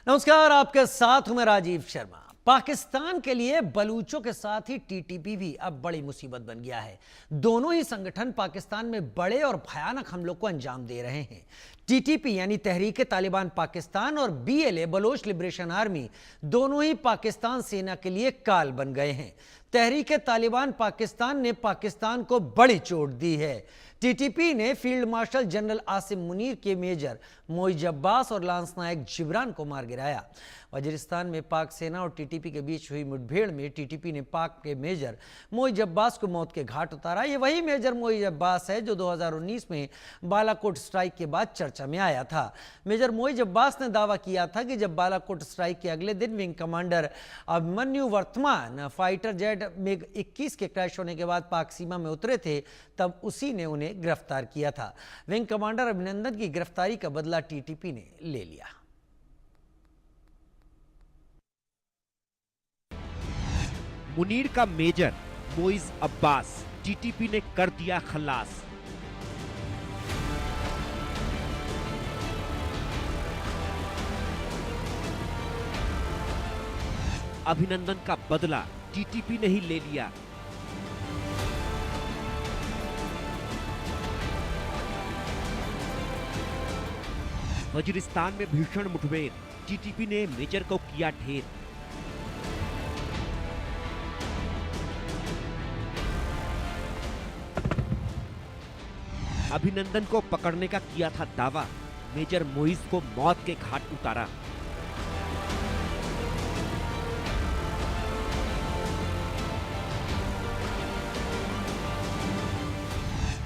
नमस्कार, आपके साथ हूं मैं राजीव शर्मा। पाकिस्तान के लिए बलूचों के साथ ही टीटीपी भी अब बड़ी मुसीबत बन गया है। दोनों ही संगठन पाकिस्तान में बड़े और भयानक हमलों को अंजाम दे रहे हैं। टीटीपी यानी तहरीक तालिबान पाकिस्तान और बीएलए बलोच लिबरेशन आर्मी दोनों ही पाकिस्तान सेना के लिए काल बन गए हैं। तहरीक तालिबान पाकिस्तान ने पाकिस्तान को बड़ी चोट दी है। टीटीपी ने field marshal general Asim Munir के मेजर मोइज अब्बास और लांस नायक जिब्रान को मार गिराया। वजीरिस्तान में पाक सेना और टीटीपी के बीच हुई मुठभेड़ में टीटीपी ने पाक के मेजर मोइज अब्बास को मौत के घाट उतारा। ये वही मेजर मोइज अब्बास है जो 2019 में बालाकोट स्ट्राइक के बाद चर्चा में आया था। मेजर मोइज अब्बास ने दावा किया था कि जब बालाकोट स्ट्राइक के अगले दिन विंग कमांडर अभिमन्यु वर्तमान फाइटर जेट मिग 21 के क्रैश होने के बाद पाक सीमा में उतरे थे, तब उसी ने उन्हें गिरफ्तार किया था। विंग कमांडर अभिनंदन की गिरफ्तारी का बदला टीटीपी ने ले लिया। मुनीर का मेजर मोइज अब्बास टीटीपी ने कर दिया खलास। अभिनंदन का बदला टीटीपी ने ही ले लिया। वजीरिस्तान में भीषण मुठभेड़, टीटीपी ने मेजर को किया ढेर। अभिनंदन को पकड़ने का किया था दावा, मेजर मोइज को मौत के घाट उतारा।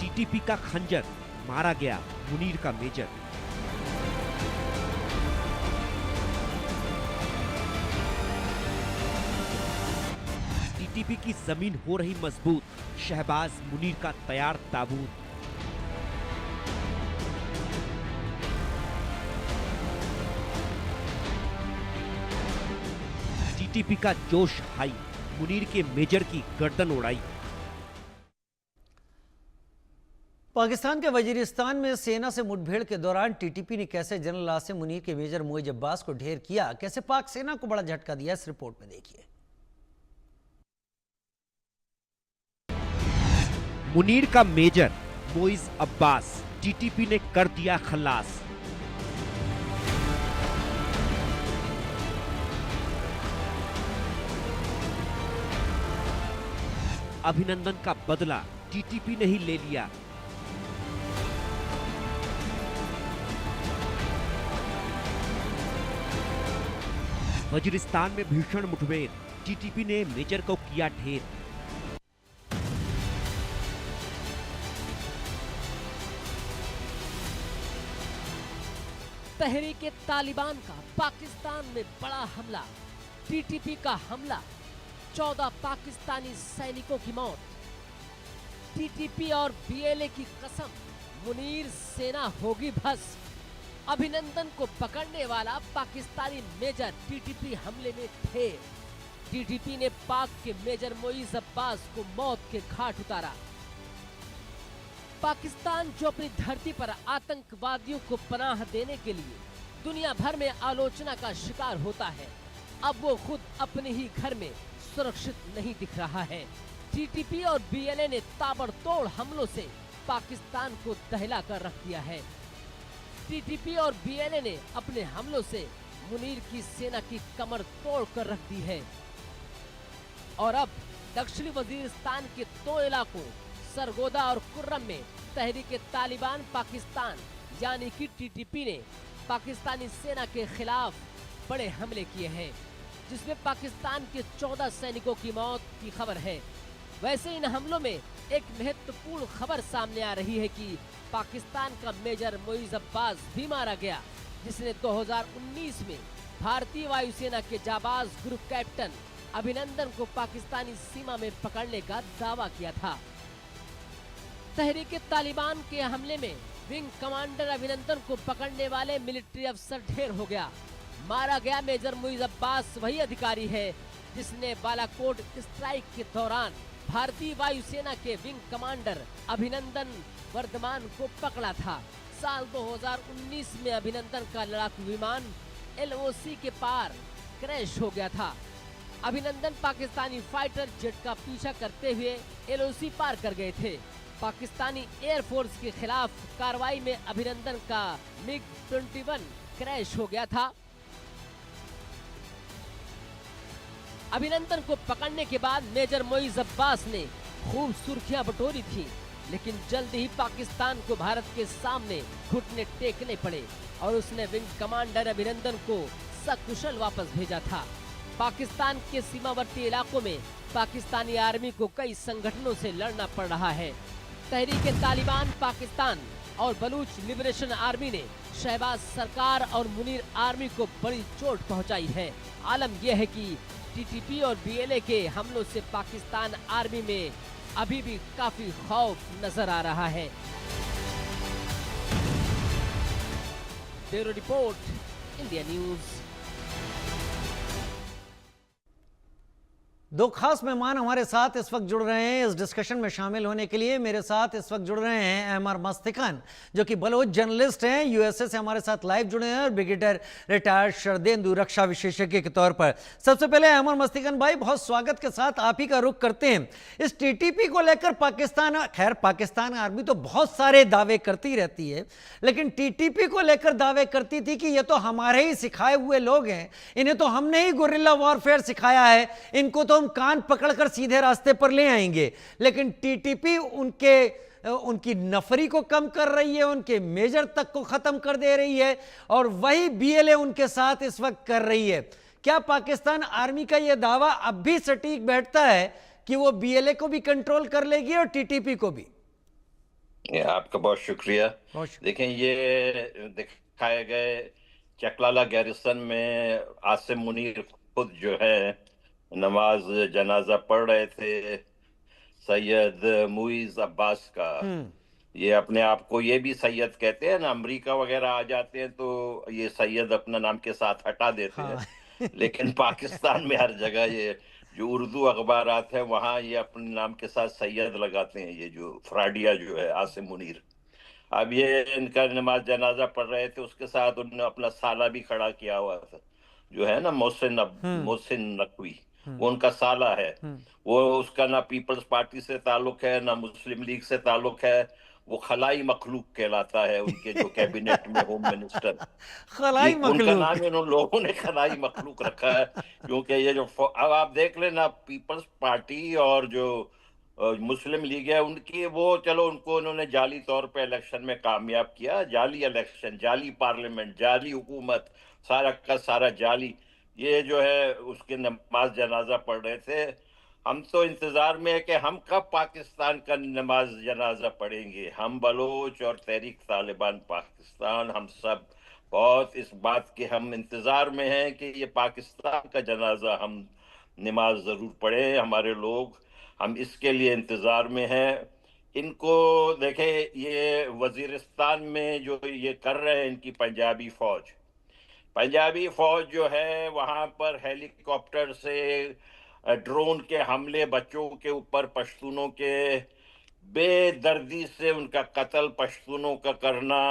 टीटीपी का खंजर, मारा गया मुनीर का मेजर। टीटीपी की जमीन हो रही मजबूत, शहबाज मुनीर का तैयार ताबूत। टीटीपी का जोश हाई, मुनीर के मेजर की गर्दन उड़ाई। पाकिस्तान के वजीरिस्तान में सेना से मुठभेड़ के दौरान टीटीपी ने कैसे जनरल आसिम मुनीर के मेजर मोइज अब्बास को ढेर किया, कैसे पाक सेना को बड़ा झटका दिया, इस रिपोर्ट में देखिए। मुनीर का मेजर मोइज अब्बास टीटीपी ने कर दिया खलास। अभिनंदन का बदला टीटीपी ने ही ले लिया। वजीरिस्तान में भीषण मुठभेड़, टीटीपी ने मेजर को किया ढेर। तहरीक तालिबान का पाकिस्तान में बड़ा हमला, टीटीपी का हमला, 14 पाकिस्तानी सैनिकों की मौत। टीटीपी और बीएलए की कसम, मुनीर सेना होगी भस्म। अभिनंदन को पकड़ने वाला पाकिस्तानी मेजर टीटीपी हमले में ढेर। टीटीपी ने पाक के मेजर मोइज अब्बास को मौत के घाट उतारा। पाकिस्तान जो अपनी धरती पर आतंकवादियों को पनाह देने के लिए दुनिया भर में आलोचना का शिकार होता है, अब वो खुद अपने ही घर में सुरक्षित नहीं दिख रहा है। टीटीपी और बीएलए ने ताबड़तोड़ हमलों से पाकिस्तान को दहला कर रख दिया है। टीटीपी और बीएलए ने अपने हमलों से मुनीर की सेना की कमर तोड़ कर रख दी है और अब दक्षिणी वजीरिस्तान के 2 इलाकों सरगोदा और कुर्रम में तहरीक तालिबान पाकिस्तान यानी कि टीटीपी ने पाकिस्तानी सेना के खिलाफ बड़े हमले किए हैं, जिसमें पाकिस्तान के 14 सैनिकों की मौत की खबर है। वैसे इन हमलों में एक महत्वपूर्ण खबर सामने आ रही है कि पाकिस्तान का मेजर मोइज अब्बास भी मारा गया, जिसने 2019 में भारतीय वायुसेना के जाबाज ग्रुप कैप्टन अभिनंदन को पाकिस्तानी सीमा में पकड़ने का दावा किया था। तहरीक तालिबान के हमले में विंग कमांडर अभिनंदन को पकड़ने वाले मिलिट्री अफसर ढेर हो गया। मारा गया मेजर मोइज अब्बास वही अधिकारी है जिसने बालाकोट स्ट्राइक के दौरान भारतीय वायुसेना के विंग कमांडर अभिनंदन वर्धमान को पकड़ा था। साल 2019 में अभिनंदन का लड़ाकू विमान LOC के पार क्रैश हो गया था। अभिनंदन पाकिस्तानी फाइटर जेट का पीछा करते हुए LOC पार कर गए थे। पाकिस्तानी एयरफोर्स के खिलाफ कार्रवाई में अभिनंदन का MiG-21 क्रैश हो गया था। अभिनंदन को पकड़ने के बाद मेजर मोइज अब्बास ने खूब सुर्खियां बटोरी थी, लेकिन जल्द ही पाकिस्तान को भारत के सामने घुटने टेकने पड़े और उसने विंग कमांडर अभिनंदन को सकुशल वापस भेजा था। पाकिस्तान के सीमावर्ती इलाकों में पाकिस्तानी आर्मी को कई संगठनों से लड़ना पड़ रहा है। तहरीक-ए-तालिबान पाकिस्तान और बलूच लिबरेशन आर्मी ने शहबाज सरकार और मुनीर आर्मी को बड़ी चोट पहुंचाई है। आलम यह है कि TTP और BLA के हमलों से पाकिस्तान आर्मी में अभी भी काफी खौफ नजर आ रहा है। Bureau report, India news. दो खास मेहमान हमारे साथ इस वक्त जुड़ रहे हैं इस डिस्कशन में शामिल होने के लिए। मेरे साथ इस वक्त जुड़ रहे हैं अहमर मस्तिकान, जो कि बलोच जर्नलिस्ट हैं, USA से हमारे साथ लाइव जुड़े हैं और ब्रिगेडियर रिटायर्ड शरदेंदु रक्षा विशेषज्ञ के तौर पर। सबसे पहले अहमर मस्तिकान भाई, बहुत स्वागत के साथ आप ही का रुख करते हैं। इस TTP को लेकर पाकिस्तान आर्मी तो बहुत सारे दावे करती रहती है, लेकिन TTP को लेकर दावे करती थी कि ये तो हमारे ही सिखाए हुए लोग हैं, इन्हें तो हमने ही गुरिल्ला वॉरफेयर सिखाया है, इनको तो हम कान पकड़कर सीधे रास्ते पर ले आएंगे। लेकिन TTP उनकी नफरी को कम कर रही है, उनके मेजर तक को खत्म कर दे रही है, और वही BLA उनके साथ इस वक्त कर रही है। क्या पाकिस्तान आर्मी का यह दावा अब भी सटीक बैठता है कि वो BLA को भी कंट्रोल कर लेगी और TTP को भी? आपका बहुत शुक्रिया। देखें, ये दिखाए गए चकलाला गैरिसन में आसिम मुनीर खुद जो है नमाज जनाजा पढ़ रहे थे सैयद मुइज अब्बास का। ये अपने आप को ये भी सैयद कहते हैं ना, अमेरिका वगैरह आ जाते हैं तो ये सैयद अपना नाम के साथ हटा देते हैं। लेकिन पाकिस्तान में हर जगह ये जो उर्दू अखबारात है वहाँ ये अपने नाम के साथ सैयद लगाते हैं। ये जो फ्राडिया जो है आसिम मुनीर, अब ये इनका नमाज जनाजा पढ़ रहे थे, उसके साथ उन्होंने अपना साला भी खड़ा किया हुआ था, जो है ना मोहसिन नकवी, वो उनका साला है। वो उसका ना पीपल्स पार्टी से ताल्लुक है ना मुस्लिम लीग से ताल्लुक है, वो खलाई मखलूक कहलाता है उनके जो कैबिनेट में होम मिनिस्टर। खलाई मखलूक, उनका नाम इन लोगों ने खलाई मखलूक रखा है, क्योंकि ये जो अब आप देख लेना पीपल्स पार्टी और जो मुस्लिम लीग है उनकी, वो चलो उनको उन्होंने जाली तौर पे इलेक्शन में कामयाब किया, जाली इलेक्शन, जाली पार्लियामेंट, जाली हुकूमत, सारा का सारा जाली। ये जो है उसके नमाज जनाजा पढ़ रहे थे। हम तो इंतजार में है कि हम कब पाकिस्तान का नमाज जनाजा पढ़ेंगे। हम बलोच और तहरीक तालिबान पाकिस्तान, हम सब बहुत इस बात के हम इंतजार में हैं कि ये पाकिस्तान का जनाजा हम नमाज जरूर पढ़े, हमारे लोग, हम इसके लिए इंतजार में हैं। इनको देखे, ये वजीरिस्तान में जो ये कर रहे हैं इनकी पंजाबी फौज जो है, वहां पर हेलीकॉप्टर से ड्रोन के हमले बच्चों के ऊपर, पश्तूनों के बेदर्दी से उनका कत्ल पश्तूनों का करना,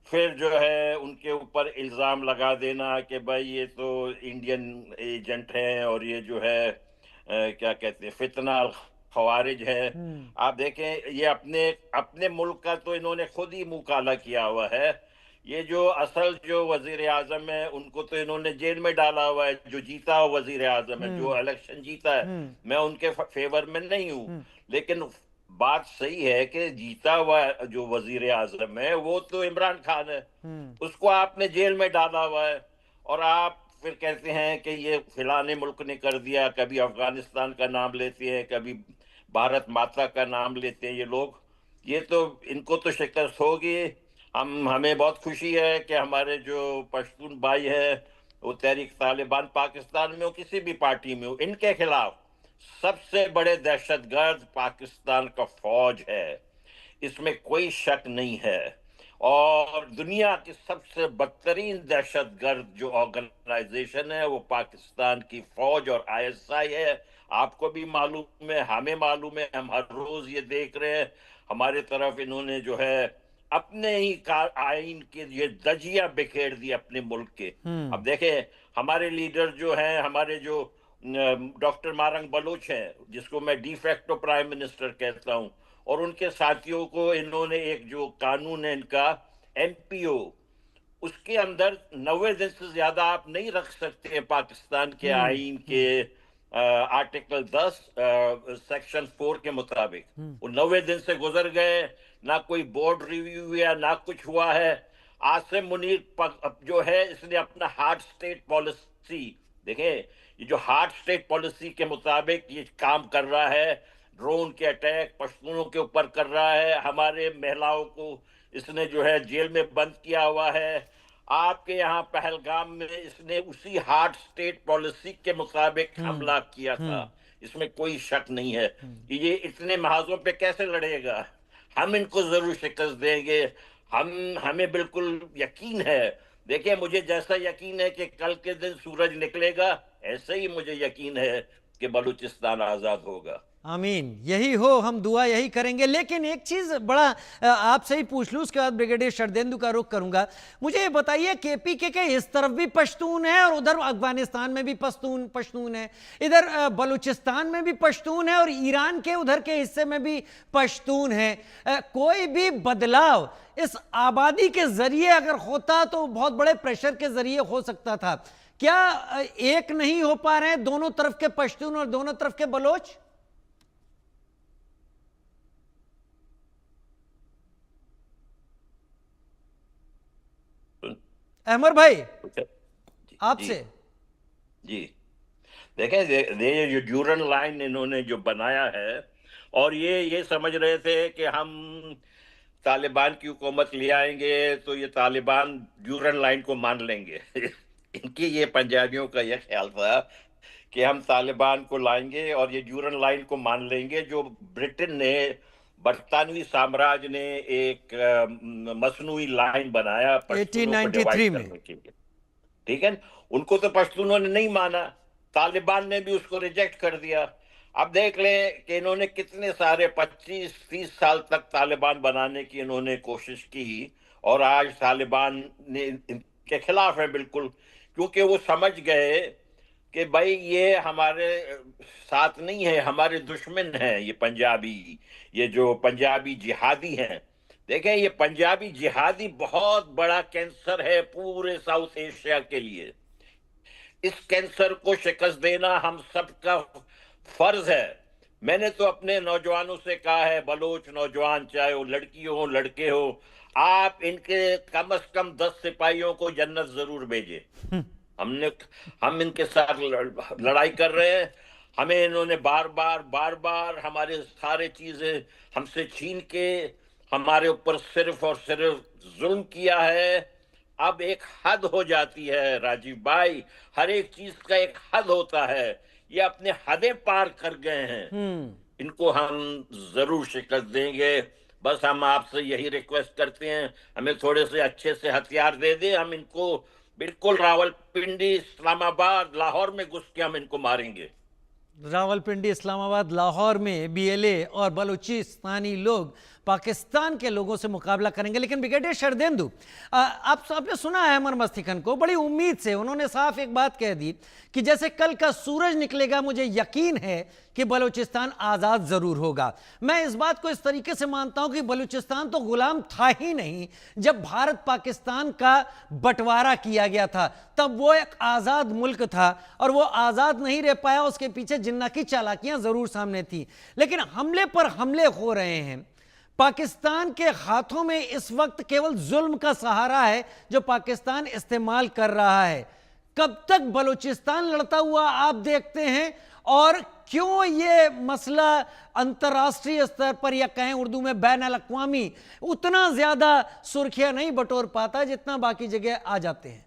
फिर जो है उनके ऊपर इल्ज़ाम लगा देना कि भाई ये तो इंडियन एजेंट हैं और ये जो है क्या कहते हैं फितना खवारिज है। आप देखें, ये अपने मुल्क का तो इन्होंने खुद ही मुंह काला किया हुआ है। ये जो असल जो वजीर आजम है उनको तो इन्होंने जेल में डाला हुआ है, जो जीता हुआ वजीर आजम है, जो इलेक्शन जीता है। मैं उनके फेवर में नहीं हूँ, लेकिन बात सही है कि जीता हुआ जो वजीर आजम है वो तो इमरान खान है, उसको आपने जेल में डाला हुआ है, और आप फिर कहते हैं कि ये फिलाने मुल्क ने कर दिया। कभी अफगानिस्तान का नाम लेते हैं, कभी भारत माता का नाम लेते हैं ये लोग। ये तो इनको तो शिकस्त होगी। हमें बहुत खुशी है कि हमारे जो पश्तून भाई है वो तहरीक तालिबान पाकिस्तान में हो, किसी भी पार्टी में हो, इनके खिलाफ सबसे बड़े दहशतगर्द पाकिस्तान का फौज है, इसमें कोई शक नहीं है। और दुनिया की सबसे बदतरीन दहशतगर्द जो ऑर्गेनाइजेशन है वो पाकिस्तान की फौज और ISI है। आपको भी मालूम है, हमें मालूम है, हम हर रोज ये देख रहे हैं। हमारे तरफ इन्होंने जो है अपने ही आइन के ये दजिया बिखेर दिए अपने मुल्क के। अब देखें, हमारे लीडर जो हैं, हमारे जो डॉक्टर मारंग बलोच हैं, जिसको मैं डिफेक्टो प्राइम मिनिस्टर कहता हूं, और उनके साथियों को इन्होंने एक जो कानून है इनका एमपीओ, उसके अंदर 90 दिन से ज्यादा आप नहीं रख सकते पाकिस्तान के आइन के आर्टिकल 10 सेक्शन 4 के मुताबिक। वो 90 दिन से गुजर गए, ना कोई बोर्ड रिव्यू हुआ, ना कुछ हुआ है। आसिम मुनीर जो है, इसने अपना हार्ड स्टेट पॉलिसी, देखें ये जो हार्ड स्टेट पॉलिसी के मुताबिक ये काम कर रहा है, ड्रोन के अटैक पश्तूनों के ऊपर कर रहा है, हमारे महिलाओं को इसने जो है जेल में बंद किया हुआ है। आपके यहाँ पहलगाम में इसने उसी हार्ड स्टेट पॉलिसी के मुताबिक हमला किया था, इसमें कोई शक नहीं है। ये इतने महाजों पे कैसे लड़ेगा? हम इनको जरूर शिकस्त देंगे, हमें बिल्कुल यकीन है। देखिए, मुझे जैसा यकीन है कि कल के दिन सूरज निकलेगा, ऐसे ही मुझे यकीन है कि बलूचिस्तान आजाद होगा। आमीन, यही हो, हम दुआ यही करेंगे। लेकिन एक चीज बड़ा आपसे ही पूछ लूं, उसके बाद ब्रिगेडियर शरदेंदु का रुख करूंगा। मुझे ये बताइए, केपीके के इस तरफ भी पश्तून है और उधर अफगानिस्तान में भी पश्तून है, इधर बलूचिस्तान में भी पश्तून है और ईरान के उधर के हिस्से में भी पश्तून है। कोई भी बदलाव इस आबादी के जरिए अगर होता तो बहुत बड़े प्रेशर के जरिए हो सकता था। क्या एक नहीं हो पा रहे हैं दोनों तरफ के पश्तून और दोनों तरफ के बलोच? अहमर भाई, आपसे जी देखें, ये जो ड्यूरन लाइन इन्होंने जो बनाया है, और ये समझ रहे थे कि हम तालिबान की हुकूमत ले आएंगे तो ये तालिबान ड्यूरन लाइन को मान लेंगे। इनकी ये पंजाबियों का ये ख्याल था कि हम तालिबान को लाएंगे और ये ड्यूरन लाइन को मान लेंगे, जो ब्रिटेन ने, बरतानवी साम्राज्य ने एक मसनूई लाइन बनाया 1893 में। ठीक है, उनको तो पश्तूनों ने नहीं माना, तालिबान ने भी उसको रिजेक्ट कर दिया। अब देख लें कि इन्होंने कितने सारे 25-30 साल तक तालिबान बनाने की इन्होंने कोशिश की, और आज तालिबान ने इनके खिलाफ है बिल्कुल, क्योंकि वो समझ गए कि भाई ये हमारे साथ नहीं है, हमारे दुश्मन हैं ये पंजाबी, ये जो पंजाबी जिहादी हैं। देखें, ये पंजाबी जिहादी बहुत बड़ा कैंसर है पूरे साउथ एशिया के लिए। इस कैंसर को शिकस्त देना हम सबका फर्ज है। मैंने तो अपने नौजवानों से कहा है, बलोच नौजवान, चाहे वो लड़की हो लड़के हो, आप इनके कम से कम 10 सिपाहियों को जन्नत जरूर भेजें। हम इनके साथ लड़ाई कर रहे हैं, हमें इन्होंने बार बार हमारे सारे चीजें हमसे छीन के हमारे ऊपर सिर्फ और सिर्फ जुल्म किया है। अब एक हद हो जाती है राजीव भाई, हर एक चीज का एक हद होता है, ये अपने हदें पार कर गए हैं। इनको हम जरूर शिकस्त देंगे। बस हम आपसे यही रिक्वेस्ट करते हैं, हमें थोड़े से अच्छे से हथियार दे दें, हम इनको बिल्कुल रावलपिंडी, इस्लामाबाद, लाहौर में घुस के हम इनको मारेंगे। रावलपिंडी, इस्लामाबाद, लाहौर में बीएलए और बलूचिस्तानी लोग पाकिस्तान के लोगों से मुकाबला करेंगे। लेकिन ब्रिगेडियर शरदेंदु, आपने सुना है अमर मस्तिखन को, बड़ी उम्मीद से उन्होंने साफ एक बात कह दी कि जैसे कल का सूरज निकलेगा, मुझे यकीन है कि बलूचिस्तान आज़ाद ज़रूर होगा। मैं इस बात को इस तरीके से मानता हूं कि बलूचिस्तान तो गुलाम था ही नहीं। जब भारत पाकिस्तान का बंटवारा किया गया था तब वो एक आज़ाद मुल्क था, और वो आज़ाद नहीं रह पाया, उसके पीछे जिन्ना की चालाकियां ज़रूर सामने थी। लेकिन हमले पर हमले हो रहे हैं। पाकिस्तान के हाथों में इस वक्त केवल जुल्म का सहारा है जो पाकिस्तान इस्तेमाल कर रहा है। कब तक बलूचिस्तान लड़ता हुआ आप देखते हैं, और क्यों ये मसला अंतर्राष्ट्रीय स्तर पर, या कहें उर्दू में बैन अल-अक़वामी, उतना ज्यादा सुर्खियां नहीं बटोर पाता जितना बाकी जगह आ जाते हैं?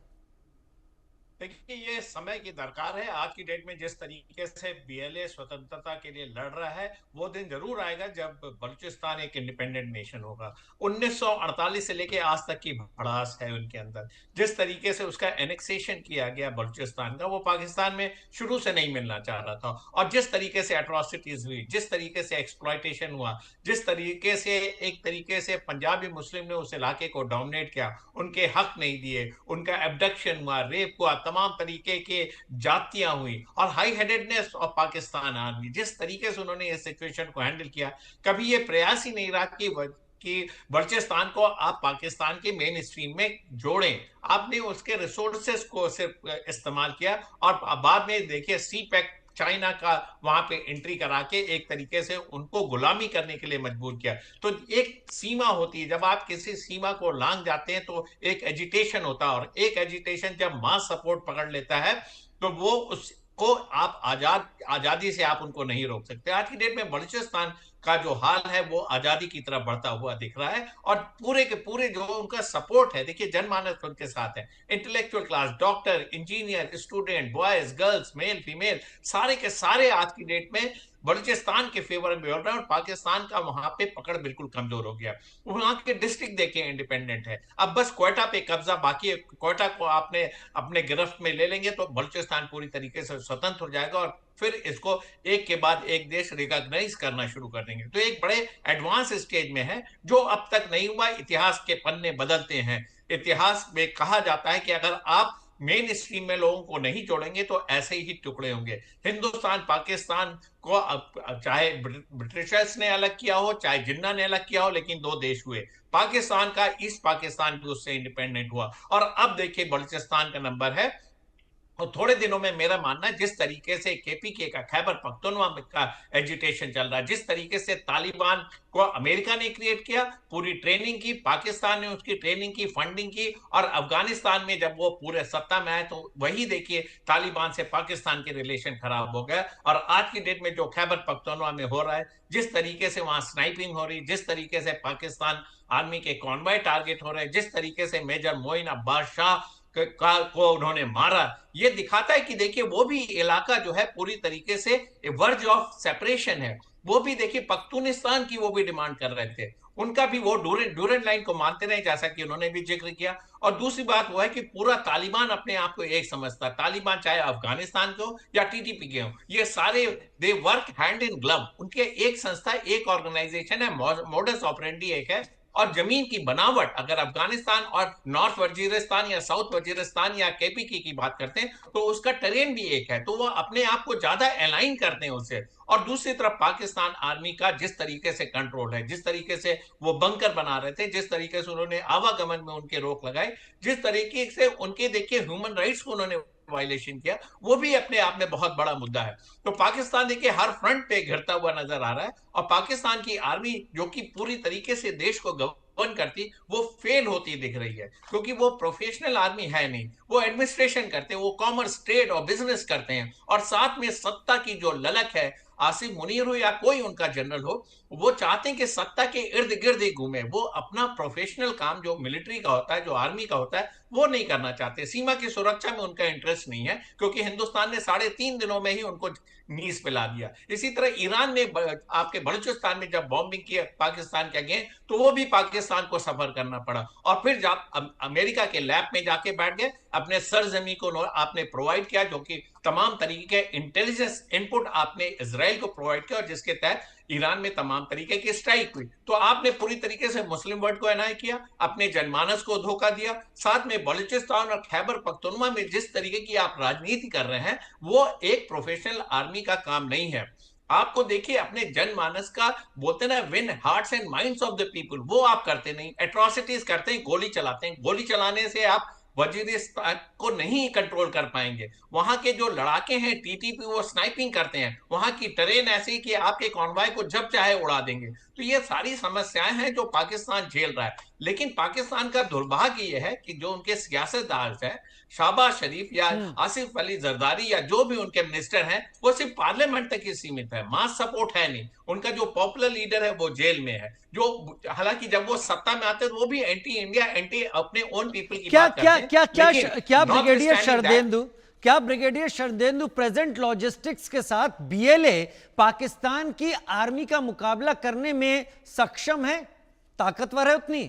देखिए, ये समय की दरकार है। आज की डेट में जिस तरीके से बीएलए स्वतंत्रता के लिए लड़ रहा है, वो दिन जरूर आएगा जब बलूचिस्तान एक इंडिपेंडेंट नेशन होगा। 1948 से लेके आज तक की भड़ास है उनके अंदर। जिस तरीके से उसका एनेक्सेशन किया गया बलूचिस्तान का, वो पाकिस्तान में शुरू से नहीं मिलना चाह रहा था। और जिस तरीके से एट्रोसिटीज हुई, जिस तरीके से एक्सप्लॉयटेशन हुआ, जिस तरीके से एक तरीके से पंजाबी मुस्लिम ने उस इलाके को डोमिनेट किया, उनके हक नहीं दिए, उनका एब्डक्शन हुआ, रेप हुआ, तमाम तरीके के जातियां हुई, और high headedness of Pakistan army, जिस तरीके से उन्होंने इस सिचुएशन को हैंडल किया, कभी ये प्रयास ही नहीं रहा कि बलूचिस्तान को आप पाकिस्तान के मेन स्ट्रीम में जोड़ें। आपने उसके रिसोर्सेस को सिर्फ इस्तेमाल किया, और बाद में देखिए सी पैक चाइना का वहां पे एंट्री करा के एक तरीके से उनको गुलामी करने के लिए मजबूर किया। तो एक सीमा होती है, जब आप किसी सीमा को लांघ जाते हैं तो एक एजिटेशन होता है, और एक एजिटेशन जब मास सपोर्ट पकड़ लेता है तो वो उसको आप आजादी से आप उनको नहीं रोक सकते। आज की डेट में बलूचिस्तान का जो हाल है वो आजादी की तरफ बढ़ता हुआ दिख रहा है, और पूरे के पूरे जो उनका सपोर्ट है, देखिए जनमानस उनके साथ है, intellectual class, doctor, engineer, student, boys, girls, male, female, सारे के सारे आज की डेट में बलूचिस्तान के फेवर में बोल रहे हैं, और पाकिस्तान का वहां पे पकड़ बिल्कुल कमजोर हो गया। वहां के डिस्ट्रिक्ट देखें इंडिपेंडेंट है, अब बस क्वेटा पे कब्जा बाकी है। क्वेटा को आपने अपने गिरफ्त में ले लेंगे तो बलूचिस्तान पूरी तरीके से स्वतंत्र हो जाएगा, और फिर इसको एक के बाद एक देश रिकॉग्नाइज करना शुरू कर देंगे। तो एक बड़े एडवांस स्टेज में है, जो अब तक नहीं हुआ। इतिहास के पन्ने बदलते हैं। इतिहास में कहा जाता है कि अगर आप मेन स्ट्रीम में लोगों को नहीं जोड़ेंगे तो ऐसे ही टुकड़े होंगे। हिंदुस्तान पाकिस्तान को अब चाहे ब्रिटिशर्स ने अलग किया हो, चाहे जिन्ना ने अलग किया हो, लेकिन दो देश हुए। पाकिस्तान का ईस्ट पाकिस्तान भी उससे इंडिपेंडेंट हुआ, और अब देखिए बलूचिस्तान का नंबर है। और थोड़े दिनों में मेरा मानना है जिस तरीके से केपीके का, खैबर पख्तूनख्वा का एजिटेशन चल रहा है, जिस तरीके से तालिबान को अमेरिका ने क्रिएट किया, पूरी ट्रेनिंग की, पाकिस्तान ने उसकी ट्रेनिंग की, फंडिंग की, और अफगानिस्तान में जब वो पूरे सत्ता में आए तो वही देखिए तालिबान से पाकिस्तान के रिलेशन खराब हो गए। और आज की डेट में जो खैबर पख्तूनख्वा में हो रहा है, जिस तरीके से वहां स्नाइपिंग हो रही, जिस तरीके से पाकिस्तान आर्मी के कॉन्वॉय टारगेट हो रहे हैं, जिस तरीके से मेजर मोइन अब्बास शाह को उन्होंने मारा, ये दिखाता है कि देखिए वो भी इलाका जो है पूरी तरीके से वर्ज ऑफ सेपरेशन है। वो भी देखिए पख्तूनिस्तान की वो भी डिमांड कर रहे थे, उनका भी वो डूरेंट लाइन को मानते रहे, जैसा कि उन्होंने भी जिक्र किया। और दूसरी बात वो है कि पूरा तालिबान अपने आप को एक समझता है। तालिबान चाहे अफगानिस्तान के हो या टीटीपी के हो, ये सारे they work hand in glove. उनके एक संस्था, एक ऑर्गेनाइजेशन है, मोडस ऑपरेंडी एक है। और जमीन की बनावट, अगर अफगानिस्तान और नॉर्थ वजीरिस्तान या साउथ वजीरिस्तान या केपीके की बात करते हैं तो उसका टेरेन भी एक है, तो वो अपने आप को ज्यादा अलाइन करते हैं उससे। और दूसरी तरफ पाकिस्तान आर्मी का जिस तरीके से कंट्रोल है, जिस तरीके से वो बंकर बना रहे थे, जिस तरीके से उन्होंने आवागमन में उनके रोक लगाई, जिस तरीके से उनके देखिए ह्यूमन राइट्स को उन्होंने वायलेशन किया, वो भी अपने आप में बहुत बड़ा मुद्दा है। तो पाकिस्तान देखिए हर फ्रंट पे घिरता हुआ नजर आ रहा है, और पाकिस्तान की आर्मी जो कि पूरी तरीके से देश को गवर्न करती, वो फेल होती दिख रही है, क्योंकि वो प्रोफेशनल आर्मी है नहीं। वो एडमिनिस्ट्रेशन करते हैं, वो कॉमर्स, ट्रेड और बिजनेस करते हैं, और साथ में सत्ता की जो ललक है, आसिफ मुनीर हो या कोई उनका जनरल हो, वो चाहते हैं कि सत्ता के इर्द गिर्द ही घूमे। वो अपना प्रोफेशनल काम जो मिलिट्री का होता है, जो आर्मी का होता है, वो नहीं करना चाहते। सीमा की सुरक्षा में उनका इंटरेस्ट नहीं है, क्योंकि हिंदुस्तान ने 3.5 दिनों में ही उनको नीज पे ला दिया। इसी तरह ईरान ने आपके बलूचिस्तान में जब बॉम्बिंग की पाकिस्तान के अगेंस्ट, तो वो भी पाकिस्तान को सफर करना पड़ा, और फिर अमेरिका के लैब में जाके बैठ गए, अपने सरजमी को आपने प्रोवाइड किया, जो कि तमाम तरीके के इंटेलिजेंस इनपुट आपने इजराइल को प्रोवाइड किया, और जिसके तहत ईरान में तमाम तरीके की स्ट्राइक हुई। तो आपने पूरी तरीके से मुस्लिम वर्ल्ड को अनाय किया, अपने जनमानस को धोखा दिया। साथ में बलूचिस्तान और खैबर पख्तूनख्वा में जिस तरीके की आप राजनीति कर रहे हैं, वो एक प्रोफेशनल आर्मी का काम नहीं है। आपको देखिए अपने जनमानस का, बोलते ना, win hearts and minds of the people, वो आप करते नहीं, एट्रोसिटीज करते हैं, गोली चलाते हैं। गोली चलाने से आप वजीरिस्तान को नहीं कंट्रोल कर पाएंगे। वहां के जो लड़ाके हैं टीटीपी, वो स्नाइपिंग करते हैं, वहां की ट्रेन ऐसी कि आपके कॉन्वॉय को जब चाहे उड़ा देंगे। तो ये सारी समस्याएं हैं जो पाकिस्तान झेल रहा है। लेकिन पाकिस्तान का दुर्भाग्य यह है कि जो उनके सियासतदान है, शहबाज शरीफ या आसिफ अली जरदारी या जो भी उनके मिनिस्टर हैं, वो सिर्फ पार्लियामेंट तक ही सीमित है, मास सपोर्ट है नहीं। उनका जो पॉपुलर लीडर है वो जेल में है, जो हालांकि जब वो सत्ता में आते हैं तो वो भी एंटी इंडिया, एंटी अपने ओन पीपल की क्या बात क्या करते हैं। क्या क्या लेकिन क्या notwithstanding brigadier Sharadendu present logistics के साथ बीएलए पाकिस्तान की आर्मी का मुकाबला करने में सक्षम है, ताकतवर है उतनी?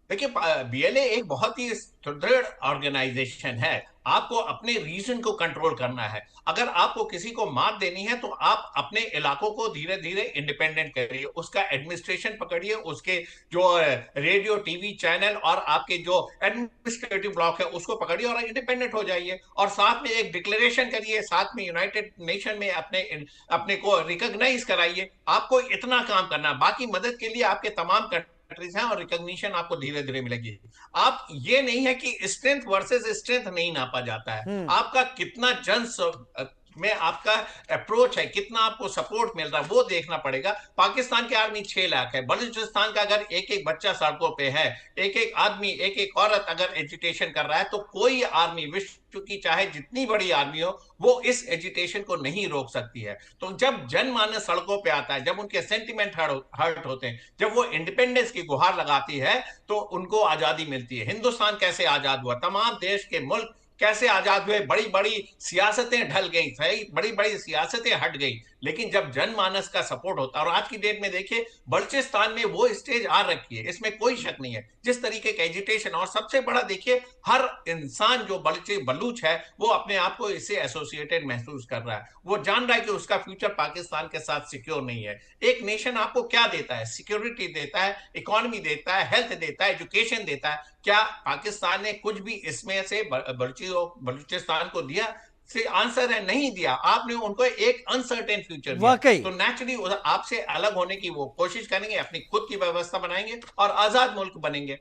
देखिए, बीएलए एक बहुत ही सुदृढ़ ऑर्गेनाइजेशन है। आपको अपने रीजन को कंट्रोल करना है। अगर आपको किसी को मात देनी है तो आप अपने इलाकों को धीरे धीरे इंडिपेंडेंट करिए, उसका एडमिनिस्ट्रेशन पकड़िए, उसके जो रेडियो टीवी चैनल और आपके जो एडमिनिस्ट्रेटिव ब्लॉक है उसको पकड़िए और इंडिपेंडेंट हो जाइए। और साथ में एक डिक्लेरेशन करिए, साथ में यूनाइटेड नेशन में अपने को रिकॉग्नाइज कराइए। आपको इतना काम करना, बाकी मदद के लिए आपके तमाम कंट्रीज हैं और रिकॉग्निशन आपको धीरे धीरे मिलेगी। आप ये नहीं है कि स्ट्रेंथ वर्सेस स्ट्रेंथ नहीं नापा जाता है, आपका कितना में आपका अप्रोच है, कितना आपको सपोर्ट मिल रहा है वो देखना पड़ेगा। पाकिस्तान की आर्मी 6 लाख है, बलूचिस्तान का अगर एक एक बच्चा सड़कों पे है, एक एक आदमी, एक एक औरत अगर एजिटेशन कर रहा है, तो कोई आर्मी विश्व की चाहे जितनी बड़ी आर्मी हो वो इस एजिटेशन को नहीं रोक सकती है। तो जब जनमानस सड़कों पे आता है, जब उनके सेंटिमेंट हर्ट होते हैं, जब वो इंडिपेंडेंस की गुहार लगाती है, तो उनको आजादी मिलती है। हिंदुस्तान कैसे आजाद हुआ, तमाम देश के मुल्क कैसे आजाद हुए, बड़ी बड़ी सियासतें ढल गई, सही, बड़ी बड़ी सियासतें हट गई, लेकिन जब जनमानस का सपोर्ट होता है। और आज की डेट में देखिए बलूचिस्तान में वो स्टेज आ रखी है, इसमें कोई शक नहीं है, जिस तरीके का एजिटेशन। और सबसे बड़ा देखिए, हर इंसान जो बलूच है वो अपने आप को इससे एसोसिएटेड महसूस कर रहा है, वो जान रहा है कि उसका फ्यूचर पाकिस्तान के साथ सिक्योर नहीं है। एक नेशन आपको क्या देता है? सिक्योरिटी देता है, इकोनॉमी देता है, हेल्थ देता है, एजुकेशन देता है। क्या पाकिस्तान ने कुछ भी इसमें से बलूचिस्तान को दिया? से आंसर है नहीं दिया। आपने उनको एक अनसर्टेन फ्यूचर दिया, तो नेचुरली आपसे अलग होने की वो कोशिश करेंगे, अपनी खुद की व्यवस्था बनाएंगे और आजाद मुल्क बनेंगे।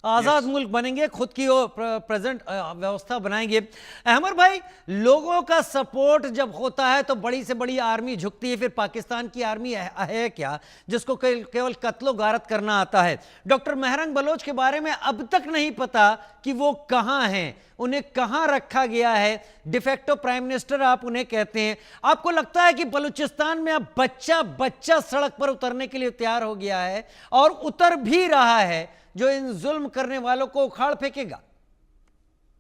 आजाद मुल्क बनेंगे, खुद की वो प्रेजेंट व्यवस्था बनाएंगे। अहमद भाई, लोगों का सपोर्ट जब होता है तो बड़ी से बड़ी आर्मी झुकती है, फिर पाकिस्तान की आर्मी है क्या जिसको केवल कत्लो गारत करना आता है? डॉक्टर मेहरंग बलोच के बारे में अब तक नहीं पता कि वो कहां हैं, उन्हें कहां रखा गया है। डिफेक्टो प्राइम मिनिस्टर आप उन्हें कहते हैं। आपको लगता है कि बलूचिस्तान में अब बच्चा बच्चा सड़क पर उतरने के लिए तैयार हो गया है और उतर भी रहा है, जो इन जुल्म करने वालों को उखाड़ फेंकेगा?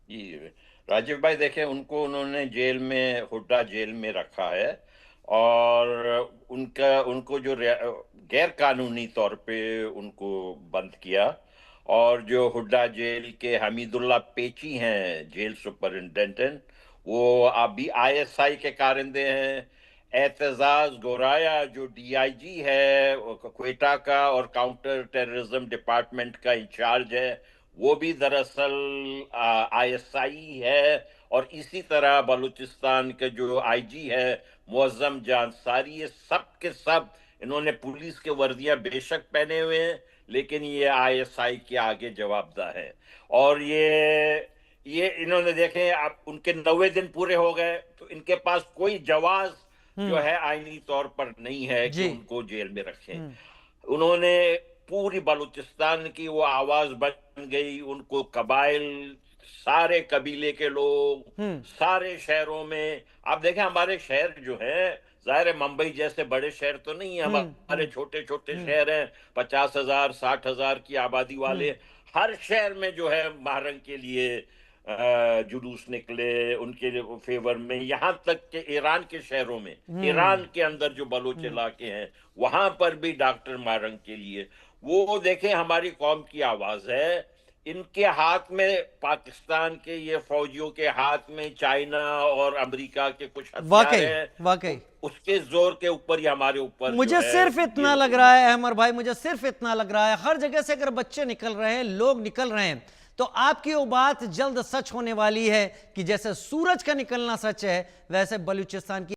जी राजीव भाई, देखें, उन्होंने जेल में, हुड्डा जेल में रखा है और उनको जो गैर कानूनी तौर पे उनको बंद किया। और जो हुड्डा जेल के हमीदुल्लाह पेची हैं जेल सुपरिंटेंडेंट, वो अभी आईएसआई के कारिंदे हैं। एतजाज गोराया जो डीआईजी है क्वेटा का और काउंटर टेररिज्म डिपार्टमेंट का इंचार्ज है, वो भी दरअसल आईएसआई है। और इसी तरह बलूचिस्तान के जो आईजी है मुअज्जम जान अंसारी, ये सब के सब इन्होंने पुलिस के वर्दियां बेशक पहने हुए हैं, लेकिन ये आईएसआई के आगे जवाबदार है। और ये इन्होंने देखे, अब उनके 90 दिन पूरे हो गए तो इनके पास कोई जवाज जो है आईनी तौर पर नहीं है कि उनको जेल में रखें। उन्होंने पूरी बलूचिस्तान की वो आवाज बन गई, उनको कबाइल, सारे कबीले के लोग सारे शहरों में। आप देखें, हमारे शहर जो है, जाहिर है मुंबई जैसे बड़े शहर तो नहीं है, हमारे छोटे छोटे शहर हैं, 50,000 60,000 की आबादी वाले। हर शहर में जो है महरंग के लिए जुलूस निकले उनके फेवर में। यहाँ तक कि ईरान के शहरों में, ईरान के अंदर जो बलोच इलाके हैं, वहां पर भी डॉक्टर महरंग के लिए। वो देखें, हमारी कौम की आवाज है। इनके हाथ में, पाकिस्तान के ये फौजियों के हाथ में चाइना और अमेरिका के कुछ हथियार हैं, वाकई उसके जोर के ऊपर ही हमारे ऊपर मुझे सिर्फ इतना लग रहा है अहमद भाई, मुझे सिर्फ इतना लग रहा है, हर जगह से अगर बच्चे निकल रहे हैं, लोग निकल रहे हैं, तो आपकी वो बात जल्द सच होने वाली है कि जैसे सूरज का निकलना सच है, वैसे बलूचिस्तान की